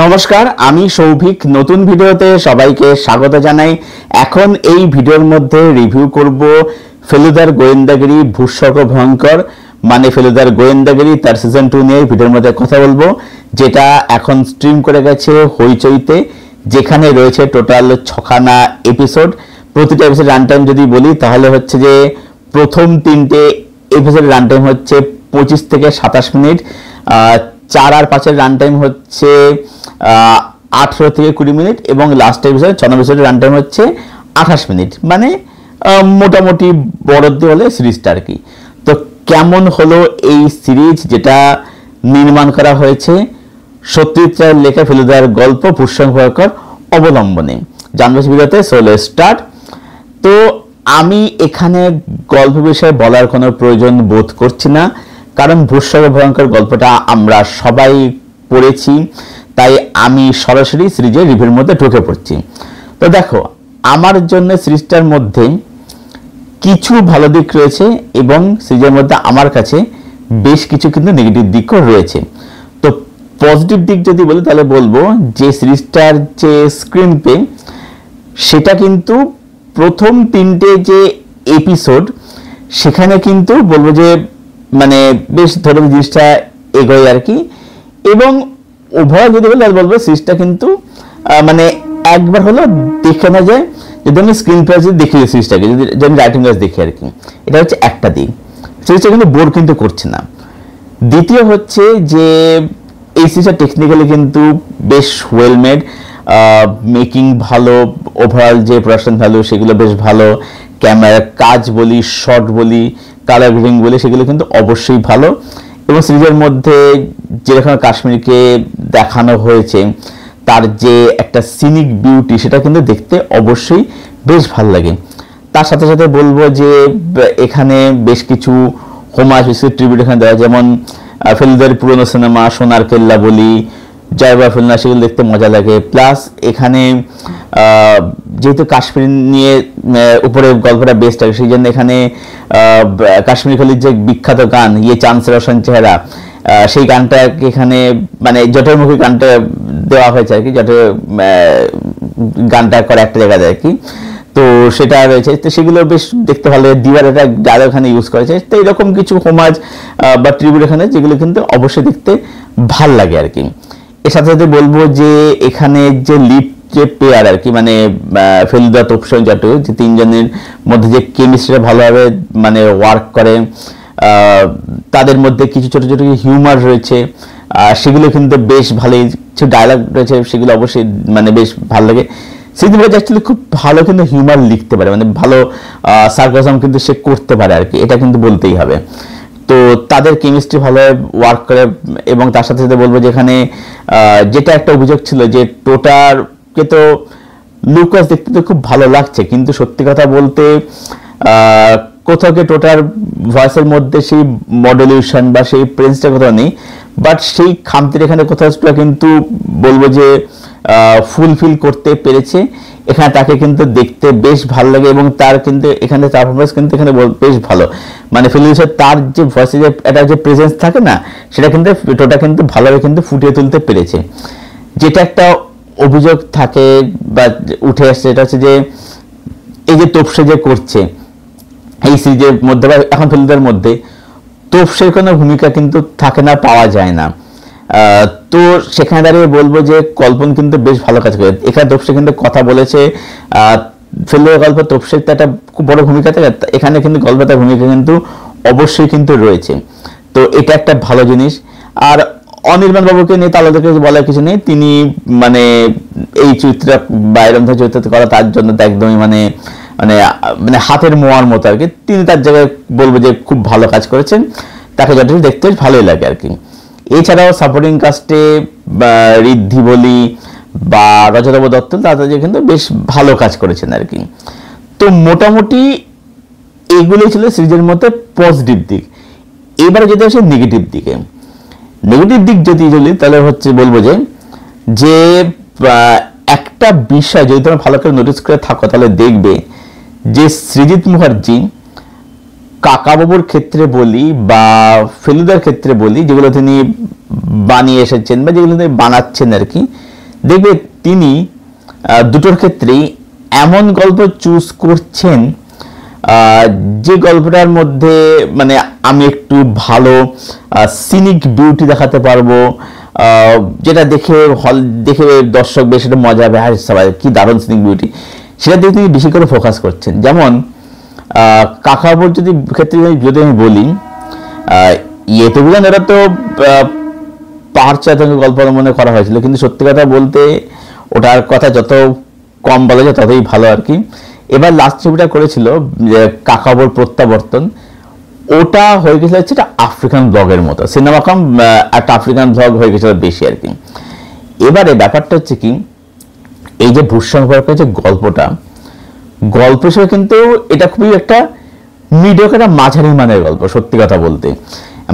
নমস্কার, আমি সৌভিক। নতুন ভিডিওতে সবাইকে স্বাগত জানাই। এখন এই ভিডিওর মধ্যে রিভিউ করব ফেলুদার গোয়েন্দাগিরি ভূস্বর্গ ভয়ঙ্কর, মানে ফেলুদার গোয়েন্দাগিরি তার সিজন 2 নিয়ে ভিডিওর মধ্যে কথা বলবো, যেটা এখন স্ট্রিম করে গেছে হইচইতে, যেখানে রয়েছে টোটাল 6খানা এপিসোড। প্রতিটা এপিসোড রান টাইম যদি বলি তাহলে হচ্ছে যে প্রথম 3টে এপিসোডের রান টাইম হচ্ছে 25 থেকে 27 মিনিট, 4 আর 5-এর রান টাইম হচ্ছে 18 থেকে 20 মিনিট এবং লাস্ট এপিসোড 6 এপিসোডের রান টাইম হচ্ছে 28 মিনিট। মানে মোটামুটি বড়দের হলে সিরিজটা আর কি। তো কেমন হলো এই সিরিজ, যেটা নির্মাণ করা হয়েছে সত্যজিৎ রায়ের লেখা ফেলুদার গল্প ভূস্বর্গ ভয়ঙ্কর অবলম্বনে, জানবো ভিডিওতে। Solo start. তো আমি এখানে গল্প বিষয়ে বলার কোনো প্রয়োজন বোধ করছি না, কারণ ভূস্বর্গ ভয়ঙ্কর গল্পটা আমরা সবাই পড়েছি, তাই আমি সরাসরি সিরিজের রিভিউর মধ্যে ঢুকে পড়ছি। তো দেখো, আমার জন্য সিরিজটার মধ্যে কিছু ভালো দিক রয়েছে এবং সিরিজের মধ্যে আমার কাছে বেশ কিছু কিন্তু নেগেটিভ দিকও রয়েছে। তো পজিটিভ দিক যদি বলি তাহলে বলবো যে সিরিজটার যে স্ক্রিন প্লে, সেটা কিন্তু প্রথম 3টে যে এপিসোড সেখানে কিন্তু বলবো যে মানে বেশ ধরে জিনিসটা এগোয় আর কি। এবং উভয় যদি বলি তাহলে বলবো সিরিজটা কিন্তু মানে একবার হলো দেখে না যায়, যদি আমি স্ক্রিন প্লে যদি দেখি সিরিজটাকে, যদি আমি রাইটিং ওয়াইজ দেখি আর কি। এটা হচ্ছে একটা দিক, সিরিজটা কিন্তু বোর কিন্তু করছে না। দ্বিতীয় হচ্ছে যে এই সিরিজটা টেকনিক্যালি কিন্তু বেশ ওয়েল মেড, মেকিং ভালো, ওভারঅল যে প্রোডাকশন ভ্যালু সেগুলো বেশ ভালো, ক্যামেরার কাজ বলি, শট বলি, কালার গ্রেডিং বলি, সেগুলো কিন্তু অবশ্যই ভালো। এবং সিরিজের মধ্যে যেরকম কাশ্মীরকে দেখানো হয়েছে, তার যে একটা সিনিক বিউটি, সেটা কিন্তু দেখতে অবশ্যই বেশ ভালো লাগে। তার সাথে সাথে বলবো যে এখানে বেশ কিছু হোমাজ, বেশ কিছু ট্রিবিউট এখানে দেওয়া, যেমন ফেলুদার পুরনো সিনেমা সোনার কেল্লা বলি, জয়বা ফেলনা, সেগুলো দেখতে মজা লাগে। প্লাস এখানে যেহেতু কাশ্মীর নিয়ে উপরে গল্পটা বেস্ট লাগে, সেই জন্য এখানে কাশ্মীর খলির যে বিখ্যাত গান ইয়ে চাঁদ সে রোশন চেহারা, সেই গানটা এখানে মানে জটের মুখে গানটা দেওয়া হয়েছে আর কি, জটের গানটা করে একটা জায়গায় আর কি। তো সেটা রয়েছে, তো সেগুলো বেশ দেখতে ভালো। দিওয়ার একটা ডায়লগ এখানে ইউজ করেছে। তো এরকম কিছু হোমাজ বা ট্রিবিউট এখানে, যেগুলো কিন্তু অবশ্যই দেখতে ভাল লাগে আর কি। এর সাথে সাথে বলবো যে এখানে যে লিড যে পেয়ার আর কি, মানে ফেলুদা, তপসন, জাটু, যে তিনজনের মধ্যে যে কেমিস্ট্রিটা ভালোভাবে মানে ওয়ার্ক করে, তাদের মধ্যে কিছু ছোট ছোট হিউমার রয়েছে, সেগুলো কিন্তু বেশ ভালোই, কিছু ডায়লগ রয়েছে সেগুলো অবশ্যই মানে বেশ ভালো লাগে। সিদ্দিক অ্যাকচুয়ালি খুব ভালো কিন্তু হিউমার লিখতে পারে, মানে ভালো সার্কাজম কিন্তু সে করতে পারে আর কি, এটা কিন্তু বলতেই হবে। তো তাদের কেমিস্ট্রি ভালো ওয়ার্ক করে। এবং তার সাথে সাথে বলবো যেখানে যেটা একটা অভিযোগ ছিল যে টোটারকে তো লুকাস দেখতে তো খুব ভালো লাগছে, কিন্তু সত্যি কথা বলতে কোথাও কি টোটার ভয়েসের মধ্যে সেই মডুলেশন বা সেই প্রেজেন্সটা কোথাও নেই, বাট সেই খামতির এখানে কোথাও কিন্তু বলবো যে ফুলফিল করতে পেরেছে। এখানে তাকে কিন্তু দেখতে বেশ ভালো লাগে এবং তার কিন্তু এখানে পারফরমেন্স কিন্তু এখানে বেশ ভালো, মানে ফিলিপসের তার যে ভয়েসে যে একটা যে প্রেজেন্স থাকে না, সেটা কিন্তু টোটা কিন্তু ভালোভাবে কিন্তু ফুটিয়ে তুলতে পেরেছে। যেটা একটা অভিযোগ থাকে বা উঠে আসছে, এটা হচ্ছে যে এই যে তোপসে যে করছে এই সিরিজের মধ্যে বা এখন ফিল্মদের মধ্যে, তোপসের কোনো ভূমিকা কিন্তু থাকে না, পাওয়া যায় না। তো সেখানে দাঁড়িয়ে বলবো যে কল্পন কিন্তু বেশ ভালো কাজ করে। এখানে তোপসে কিন্তু কথা বলেছে, ফেলুদার গল্প তোপসের তো একটা খুব বড় ভূমিকা থাকে, এখানে কিন্তু গল্পটার ভূমিকা কিন্তু অবশ্যই কিন্তু রয়েছে। তো এটা একটা ভালো জিনিস। আর অনির্বাণ বাবুকে নিয়ে তো আলাদা কিছু বলার কিছু নেই, তিনি মানে এই চরিত্রটা বাইরম চরিত্র করা তার জন্য তো একদমই মানে মানে মানে হাতের মোয়ার মতো আর কি। তিনি তার জায়গায় বলবো যে খুব ভালো কাজ করেছেন, তাকে যথেষ্ট দেখতে ভালোই লাগে আর কি। এছাড়াও সাপোর্টিং কাস্টে ঋদ্ধি বলি বা রজতাভ দত্ত, তাদের কিন্তু বেশ ভালো কাজ করেছেন আর কি। তো মোটামুটি এইগুলোই ছিল সিরিজের মধ্যে পজিটিভ দিক। এবারে যদি আসে নেগেটিভ দিকে, নেগেটিভ দিক যদি বলি তাহলে হচ্ছে বলবো যে একটা বিষয় যদি তোমরা ভালো করে নোটিস করে থাকো তাহলে দেখবে যে সৃজিত মুখার্জি কাকাবাবুর ক্ষেত্রে বলি বা ফেলুদার ক্ষেত্রে বলি, যেগুলো তিনি বানিয়ে এসেছেন বা যেগুলো তিনি বানাচ্ছেন আর কি, দেখবে তিনি দুটোর ক্ষেত্রেই এমন গল্প চুজ করছেন যে গল্পটার মধ্যে মানে আমি একটু ভালো সিনিক বিউটি দেখাতে পারবো, যেটা দেখে দর্শক বেশ একটা মজা হবে, হ্যাঁ সবাই কি দারুণ সিনিক বিউটি, সেটা দিয়ে তিনি বেশি করে ফোকাস করছেন। যেমন কাকাবুর ক্ষেত্রে যদি আমি বলি, ইয়েতে বুঝলেন এরা তো পাহাড় চাঁদের গল্প মনে করা হয়েছিল, কিন্তু সত্যি কথা বলতে ওটার কথা যত কম বলা যায় ততই ভালো আর কি। এবার লাস্ট ছবিটা করেছিল যে কাকাবুর প্রত্যাবর্তন, ওটা হয়ে গেছিল হচ্ছে একটা আফ্রিকান ব্লগের মতো, সিনেমা কম একটা আফ্রিকান ব্লগ হয়ে গেছিল বেশি আর কি। এবারে ব্যাপারটা হচ্ছে কি, এই যে ভূস্খলনের যে গল্প হিসেবে কিন্তু এটা খুবই একটা মিডিয়াম, একটা মাঝারি মানের গল্প সত্যি কথা বলতে।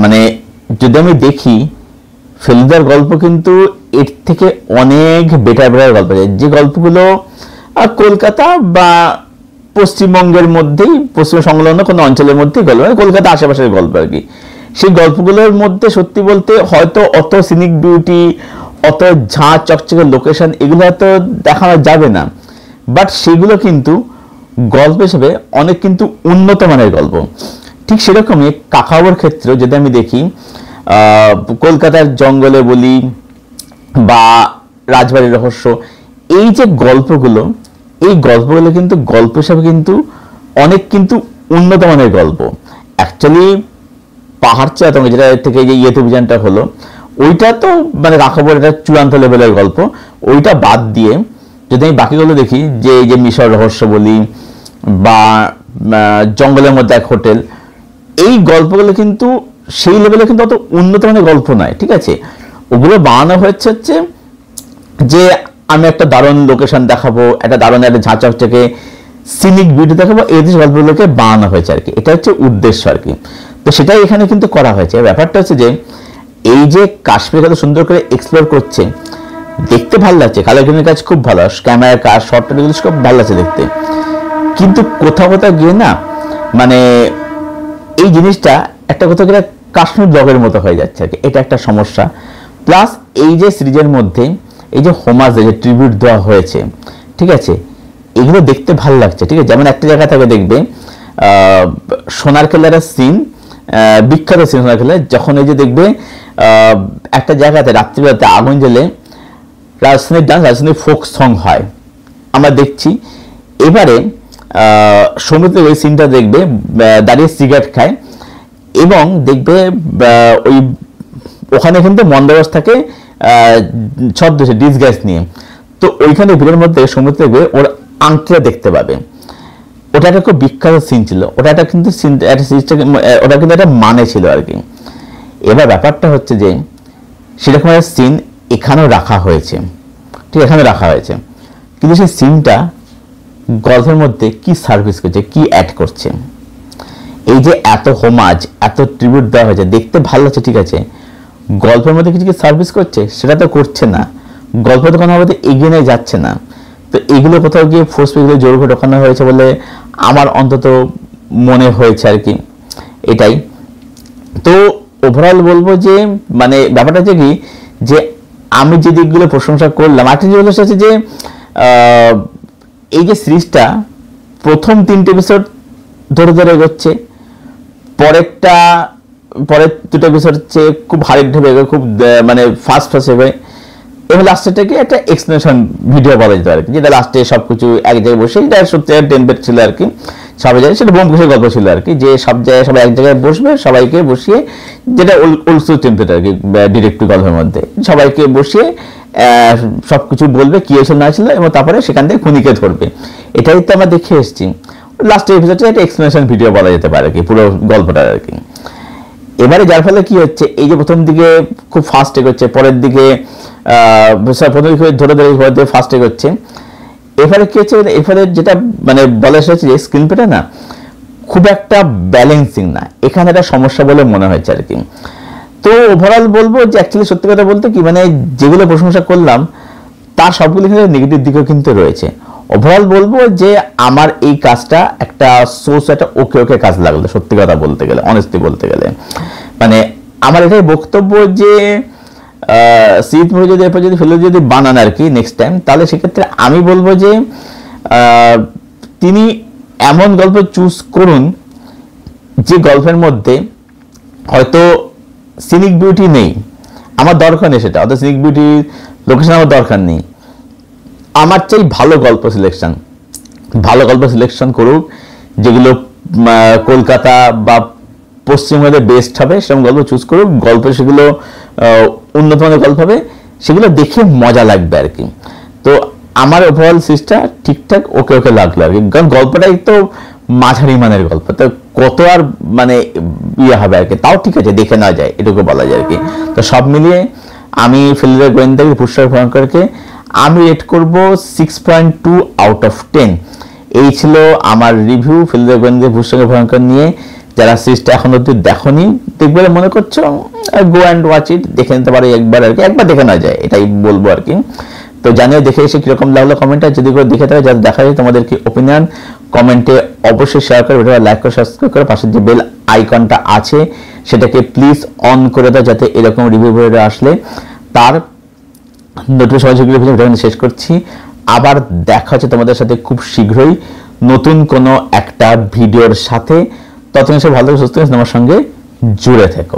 মানে যদি আমি দেখি ফেলুদার গল্প কিন্তু এর থেকে অনেক বেটার গল্প, যে গল্পগুলো কলকাতা বা পশ্চিমবঙ্গের মধ্যেই, পশ্চিম সংলগ্ন কোনো অঞ্চলের মধ্যেই গল্প, কলকাতা আশেপাশের গল্প আর কি। সেই গল্পগুলোর মধ্যে সত্যি বলতে হয়তো অত সিনিক বিউটি, অত ঝাঁ চকচকে লোকেশন এগুলো হয়তো দেখানো যাবে না, বাট সেগুলো কিন্তু গল্প হিসেবে অনেক কিন্তু উন্নত মানের গল্প। ঠিক সেরকমই কাকাবুর ক্ষেত্রে যদি আমি দেখি, কলকাতার জঙ্গলে বলি বা রাজবাড়ির রহস্য, এই যে গল্পগুলো, এই গল্পগুলো কিন্তু গল্প হিসাবে কিন্তু অনেক কিন্তু উন্নত মানের গল্প। অ্যাকচুয়ালি পাহাড় চা তোমাকে যেটা থেকে যে ইয়েতে অভিযানটা হলো, ওইটা তো মানে কাকাবুর একটা চূড়ান্ত লেভেলের গল্প। ওইটা বাদ দিয়ে যদি আমি বাকিগুলো দেখি, যে এই যে মিশর রহস্য বলি বা জঙ্গলের মধ্যে এক হোটেল, এই গল্পগুলো কিন্তু সেই লেভেলে কিন্তু অত উন্নত মানের গল্প নয়, ঠিক আছে। ওগুলো বানানো হচ্ছে যে আমি একটা দারুণ লোকেশন দেখাবো, একটা দারুণ একটা ঝাঁচকচকে সিনিক বিউটি দেখাবো, এই গল্পগুলোকে বানানো হয়েছে আর কি, এটা হচ্ছে উদ্দেশ্য আর কি। তো সেটাই এখানে কিন্তু করা হয়েছে। ব্যাপারটা হচ্ছে যে এই যে কাশ্মীর কত সুন্দর করে এক্সপ্লোর করছে, দেখতে ভালো লাগছে, কালার গ্রেডিংয়ের কাজ খুব ভালো, ক্যামেরার কাজ, শর্ট এগুলো খুব ভালো লাগছে দেখতে, কিন্তু কোথাও গিয়ে না মানে এই জিনিসটা একটা কোথাও গেলে কাশ্মীর ব্লগের মতো হয়ে যাচ্ছে আর কি, এটা একটা সমস্যা। প্লাস এই যে সিরিজের মধ্যে এই যে হোমাজ যে ট্রিবিউট দেওয়া হয়েছে, ঠিক আছে, এগুলো দেখতে ভালো লাগছে, ঠিক আছে। যেমন একটা জায়গা থেকে দেখবে সোনার কেল্লার সিন, বিখ্যাত সিন সোনার কেল্লা, যখন এই যে দেখবে একটা জায়গাতে রাত্রিবেলাতে আগুন জ্বলে রাজস্থানের ডান্স, রাজস্থানের ফোক সং হয় আমরা দেখছি। এবারে সমুদ্রে ওই সিনটা দেখবে দাঁড়িয়ে সিগারেট খায়, এবং দেখবে ওই ওখানে কিন্তু মন্দাবাস থাকে ছদ্মবেশে ডিসগাইজ নিয়ে, তো ওইখানে ভিড়ের মধ্যে সমুদ্রে দেখবে ওর আংটিটা দেখতে পাবে। ওটা একটা খুব বিখ্যাত সিন ছিল, ওটা একটা কিন্তু ওটা কিন্তু একটা মানে ছিল আর কি। এবার ব্যাপারটা হচ্ছে যে সেরকম একটা সিন এখানেও রাখা হয়েছে, ঠিক, এখানে রাখা হয়েছে, কিন্তু সেই সিনটা গল্পের মধ্যে কি সার্ভিস করছে, কি অ্যাড করছে। এই যে এত হোমাজ, এত ট্রিবিউট দেওয়া হয়েছে, দেখতে ভালো লাগছে, ঠিক আছে, গল্পের মধ্যে কিছু কি সার্ভিস করছে, সেটা তো করছে না, গল্প তো কোনোভাবে এগিয়ে নিয়ে যাচ্ছে না। তো এগুলো কোথাও গিয়ে ফোর্সফুলি জোর করে ঢোকানো হয়েছে বলে আমার অন্তত মনে হয়েছে আর কি, এটাই। তো ওভারঅল বলবো যে মানে ব্যাপারটা হচ্ছে কি, যে আমি যে দিকগুলো প্রশংসা করলাম, আরেকটা জিনিস হচ্ছে যে এই যে সিরিজটা প্রথম 3টে এপিসোড ধরে এগোচ্ছে, পরের 2টা এপিসোড হচ্ছে খুব হারিক ঢেবে খুব মানে ফাস্ট হবে, এবং লাস্টেরটাকে একটা এক্সপ্লেনেশন ভিডিও বলা যেত আর কি, যেটা লাস্টে সবকিছু এক জায়গায় বসে, এটা সত্যি টেম্পলেট ছিল আর কি, সবাই জায়গায় সেটা ব্যোমকেশের গল্প ছিল আর কি, যে সব জায়গায় সবাই এক জায়গায় বসবে, সবাইকে বসিয়ে, যেটা ওল্ড টেম্পলেট আর কি ডিরেক্টরি গল্পের মধ্যে, সবাইকে বসিয়ে সবকিছু বলবে কি হয়েছিল না ছিল, এবং তারপরে সেখান থেকে খুনিকে ধরবে। এটাই তো আমরা দেখে এসেছি। লাস্টের এপিসোডটা একটা এক্সপ্লেনেশন ভিডিও বলা যেতে পারে আর কি, পুরো গল্পটা আর কি। এবারে যার ফলে কি হচ্ছে, এই যে প্রথম দিকে খুব ফাস্ট এগোচ্ছে, পরের দিকে প্রথম দিকে ধরে ফাস্ট এগোচ্ছে, এবারে কি হচ্ছে, এবারে যেটা মানে বলা হয়েছে যে স্ক্রিন প্লেটা না খুব একটা ব্যালেন্সিং না, এখানে একটা সমস্যা বলে মনে হয়েছে আর কি। তো ওভারঅল বলবো যে অ্যাকচুয়ালি সত্যি কথা বলতে কি, মানে যেগুলো প্রশংসা করলাম তার সবগুলো কিন্তু নেগেটিভ দিকও কিন্তু রয়েছে। ওভারঅল বলবো যে আমার এই কাজটা একটা একটা ওকে কাজ লাগলো সত্যি কথা বলতে গেলে, অনেস্টলি বলতে গেলে। মানে আমার এটাই বক্তব্য যে সিরিজ মুভি যদি এরপর যদি ফেলুদা যদি বানান আর কি নেক্সট টাইম, তাহলে সেক্ষেত্রে আমি বলবো যে তিনি এমন গল্প চুজ করুন যে গল্পের মধ্যে হয়তো সিনিক বিউটি নেই, আমার দরকার নেই সেটা, অত সিনিক বিউটি লোকেশন আমার দরকার নেই, আমার চাই ভালো গল্প সিলেকশন করুক, যেগুলো কলকাতা বা পশ্চিমবঙ্গে বেস্ট হবে সেরকম গল্প চুজ করুক, গল্প সেগুলো উন্নত মানের গল্প হবে, সেগুলো দেখে মজা লাগবে আর কি। তো আমার ওভারঅল সিরিজটা ঠিকঠাক ওকে লাগলো আর কি, কারণ গল্পটাই তো মাঝারি মানের গল্প, তো কত আর মানে ইয়ে হবে আর কি, তাও ঠিক আছে দেখে নেওয়া যায়, এটুকু বলা যায় আর কি। তো সব মিলিয়ে আমি ফেলুদা গোয়েন্দাগিরি ভূস্বর্গ ভয়ঙ্করকে আমি রেট করব 6.2 আউট অফ 10। এই ছিল আমার রিভিউ ফেলুদা গোয়েন্দাগিরি ভূস্বর্গ ভয়ঙ্কর নিয়ে। যারা সিরিজটা এখন অব্দি দেখোনি, দেখবে মনে করছো, গো অ্যান্ড ওয়াচ ইট, দেখে নিতে পারো একবার আর কি, একবার দেখে নেওয়া যায় এটাই বলবো আর কি। তো জানিও দেখে এসে কিরকম লাগলো কমেন্টে, যদি করে দেখে থাকে যারা দেখা যায় তোমাদের কি ওপিনিয়ন কমেন্টে অবশ্যই শেয়ার করে, ভিডিওটা লাইক করে সাবস্ক্রাইব করে পাশে যে বেল আইকনটা আছে সেটাকে প্লিজ অন করে দাও, যাতে এরকম রিভিউ ভিডিও আসলে তার নোটিফিকেশন ভিডিও শেষ করছি। আবার দেখা হচ্ছে তোমাদের সাথে খুব শীঘ্রই নতুন কোনো একটা ভিডিওর সাথে। ততক্ষণ সব ভালো সুস্থ আমার সঙ্গে জুড়ে থেকো।